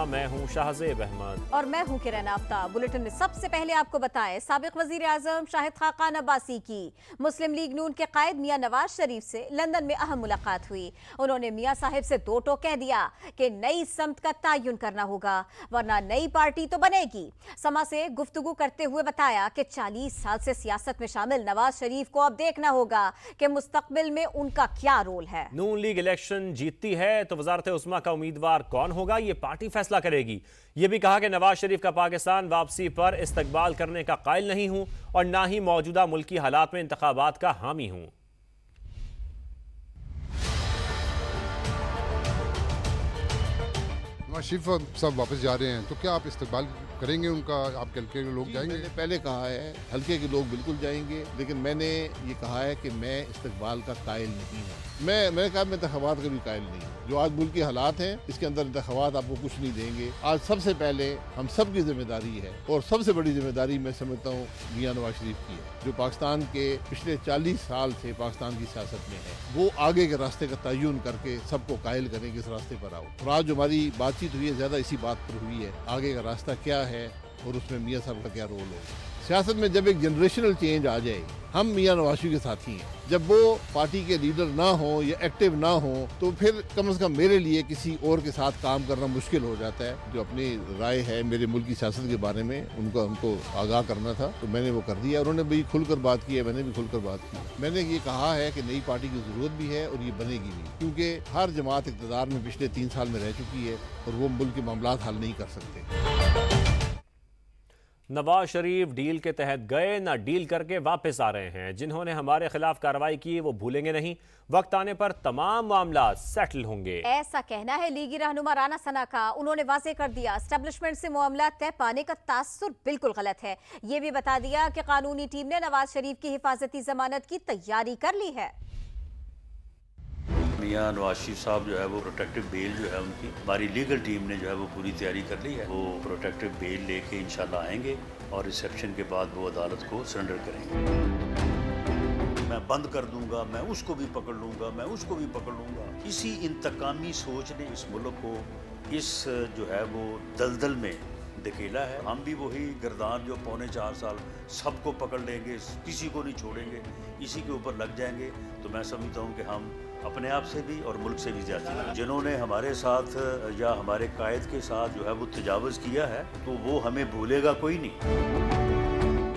मैं हूं शाहजेब अहमद और मैं हूं किरण आफ्ताब। बुलेटिन में सबसे पहले आपको बताएं, साबिक वजीर आजम शाहिद खाकान अब्बासी की मुस्लिम लीग नून के कायद मियां नवाज शरीफ से लंदन में अहम मुलाकात हुई। उन्होंने मियां साहिब से दो टोक कह दिया कि नई समत का तयन करना होगा वरना नई पार्टी तो बनेगी। समा से गुफ्तगू करते हुए बताया कि 40 साल से सियासत में शामिल नवाज शरीफ को अब देखना होगा कि मुस्तकबिल में उनका क्या रोल है। नून लीग इलेक्शन जीतती है तो वजारत उस्मा का उम्मीदवार कौन होगा ये पार्टी फैसला करेगी। यह भी कहा कि नवाज शरीफ का पाकिस्तान वापसी पर इस्तकबाल करने का कायल नहीं हूं और ना ही मौजूदा मुल्की हालात में इंतखाबात का हामी हूं। नवाज शरीफ साहब वापस जा रहे हैं तो क्या आप इस्तकबाल करेंगे उनका? आपके हल्के के लोग जाएंगे? मैंने पहले कहा है हल्के के लोग बिल्कुल जाएंगे, लेकिन मैंने ये कहा है कि मैं इस्तकबाल का कायल नहीं हूँ। मैंने कहा मैं इंतखाबात का भी कायल नहीं हूँ। जो आज मुल्क के हालात हैं इसके अंदर इंतखाबात आपको कुछ नहीं देंगे। आज सबसे पहले हम सब की जिम्मेदारी है और सबसे बड़ी जिम्मेदारी मैं समझता हूँ मियां नवाज शरीफ की है, जो पाकिस्तान के पिछले 40 साल से पाकिस्तान की सियासत में है। वो आगे के रास्ते का तयन करके सबको कायल करें कि इस रास्ते पर आओ। और आज जो हमारी बातचीत हुई है ज्यादा इसी बात पर हुई है, आगे का रास्ता क्या है और उसमें मियां साहब का क्या रोल होगा। सियासत में जब एक जनरेशनल चेंज आ जाए, हम मियां नवाज शरीफ के साथी हैं। जब वो पार्टी के लीडर ना हो या एक्टिव ना हो तो फिर कम से कम मेरे लिए किसी और के साथ काम करना मुश्किल हो जाता है। जो अपनी राय है मेरे मुल्क की सियासत के बारे में उनको आगाह करना था तो मैंने वो कर दिया। उन्होंने भी खुलकर बात की है, मैंने भी खुलकर बात की। मैंने ये कहा है कि नई पार्टी की जरूरत भी है और ये बनेगी भी, क्योंकि हर जमात इक़्तिदार में पिछले 3 साल में रह चुकी है और वो मुल्क के मामलात हल नहीं कर सकते। नवाज शरीफ डील के तहत गए ना डील करके वापस आ रहे हैं। जिन्होंने हमारे खिलाफ कार्रवाई की वो भूलेंगे नहीं। वक्त आने पर तमाम मामला सेटल होंगे, ऐसा कहना है लीगी रहनुमा राना सना का। उन्होंने वाजे कर दिया एस्टेब्लिशमेंट से मामला तय पाने का तासुर बिल्कुल गलत है। ये भी बता दिया कि कानूनी टीम ने नवाज शरीफ की हिफाजती जमानत की तैयारी कर ली है। मियां नवाज शरीफ साहब जो है वो प्रोटेक्टिव बेल जो है उनकी हमारी लीगल टीम ने जो है वो पूरी तैयारी कर ली है। वो प्रोटेक्टिव बेल लेके इंशाल्लाह आएंगे और रिसेप्शन के बाद वो अदालत को सरेंडर करेंगे। मैं बंद कर दूंगा, मैं उसको भी पकड़ लूंगा, मैं उसको भी पकड़ लूंगा। इसी इंतकामी सोच ने इस मुल्क को इस जो है वो दलदल में धकेला है। हम भी वही गिरदान जो पौने 4 साल सबको पकड़ लेंगे, किसी को नहीं छोड़ेंगे, इसी के ऊपर लग जाएंगे। तो मैं समझता हूँ कि हम अपने आप से भी और मुल्क से भी ज्यादा जिन्होंने हमारे साथ या हमारे कायद के साथ जो है वो तजावुज़ किया है तो वो हमें भूलेगा कोई नहीं।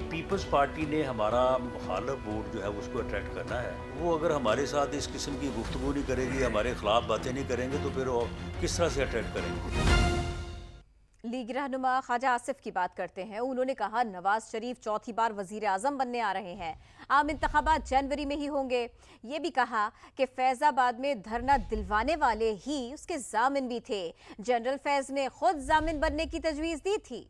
पीपल्स पार्टी ने हमारा मुखालिफ वोट जो है उसको अट्रैक्ट करना है। वो अगर हमारे साथ इस किस्म की गुफ्तगू नहीं करेगी, हमारे खिलाफ बातें नहीं करेंगे तो फिर किस तरह से अट्रैक्ट करेंगे। लीग रहनुमा ख्वाजा आसिफ की बात करते हैं। उन्होंने कहा नवाज शरीफ चौथी बार वजीर आजम बनने आ रहे हैं। आम इंतखाबात जनवरी में ही होंगे। ये भी कहा कि फैजाबाद में धरना दिलवाने वाले ही उसके जामिन भी थे। जनरल फैज ने खुद जामिन बनने की तजवीज दी थी।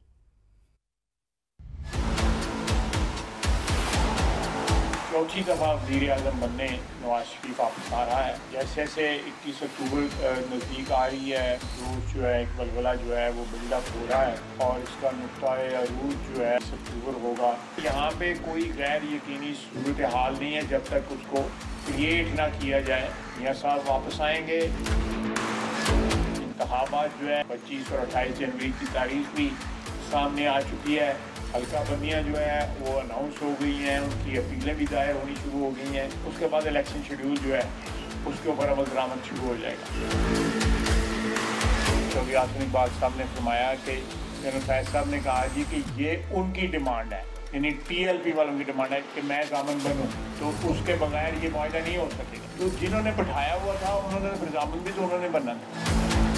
चौथी दफ़ा वज़ीर आज़म बनने नवाज शरीफ वापस आ रहा है। जैसे जैसे 21 अक्टूबर नज़दीक आ रही है, जो है एक बलबला जो है वो बिल्डअप हो रहा है और इसका नुक्ता अरूज जो है अक्टूबर होगा। यहाँ पे कोई गैर यकीनी सूरत हाल नहीं है जब तक उसको क्रिएट ना किया जाए। मियां साहब वापस आएंगे। इंतखाबात जो है 25 और 28 जनवरी की तारीख भी सामने आ चुकी है। हल्का बंदियाँ जो है वो अनाउंस हो गई हैं, उनकी अपीलें भी दायर होनी शुरू हो गई हैं। उसके बाद इलेक्शन शेड्यूल जो है उसके ऊपर अमल दरामद शुरू हो जाएगा। चौधरी आसिफ इकबाल साहब ने फरमाया कि जनरल फैज साहब ने कहा जी कि ये उनकी डिमांड है, यानी TLP वालों की डिमांड है कि मैं जामिन बनूँ, तो उसके बगैर ये मुआहदा नहीं हो सकेगा। तो जिन्होंने बैठाया हुआ था उन्होंने फिर जामिन भी तो उन्होंने बनना था।